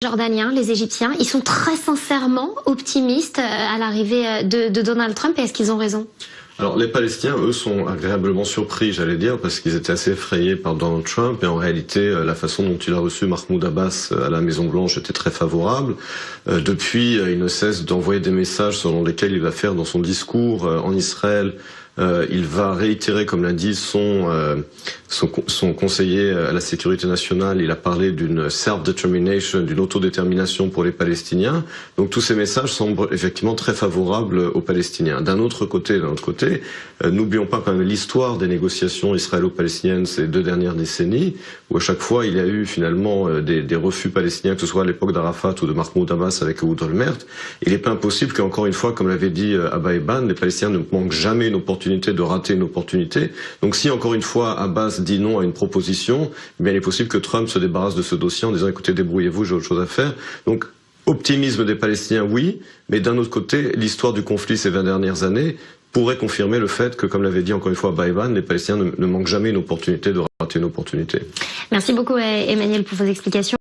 Jordaniens, les Égyptiens, ils sont très sincèrement optimistes à l'arrivée de Donald Trump, et est-ce qu'ils ont raison? Alors les Palestiniens, eux, sont agréablement surpris, j'allais dire, parce qu'ils étaient assez effrayés par Donald Trump, et en réalité, la façon dont il a reçu Mahmoud Abbas à la Maison-Blanche était très favorable. Depuis, il ne cesse d'envoyer des messages selon lesquels il va faire dans son discours en Israël. Il va réitérer, comme l'a dit son conseiller à la sécurité nationale, il a parlé d'une self-determination, d'une autodétermination pour les Palestiniens. Donc tous ces messages semblent effectivement très favorables aux Palestiniens. D'un autre côté, n'oublions pas quand même l'histoire des négociations israélo-palestiniennes ces 2 dernières décennies, où à chaque fois il y a eu finalement des refus palestiniens, que ce soit à l'époque d'Arafat ou de Mahmoud Abbas avec Ehud Olmert. Il n'est pas impossible qu'encore une fois, comme l'avait dit Abba Eban, les Palestiniens ne manquent jamais une opportunité de rater une opportunité. Donc si encore une fois Abbas dit non à une proposition, eh bien il est possible que Trump se débarrasse de ce dossier en disant écoutez, débrouillez-vous, j'ai autre chose à faire. Donc optimisme des Palestiniens, oui, mais d'un autre côté, l'histoire du conflit ces 20 dernières années pourrait confirmer le fait que, comme l'avait dit encore une fois Abba Eban, les Palestiniens ne manquent jamais une opportunité de rater une opportunité. Merci beaucoup Emmanuel pour vos explications.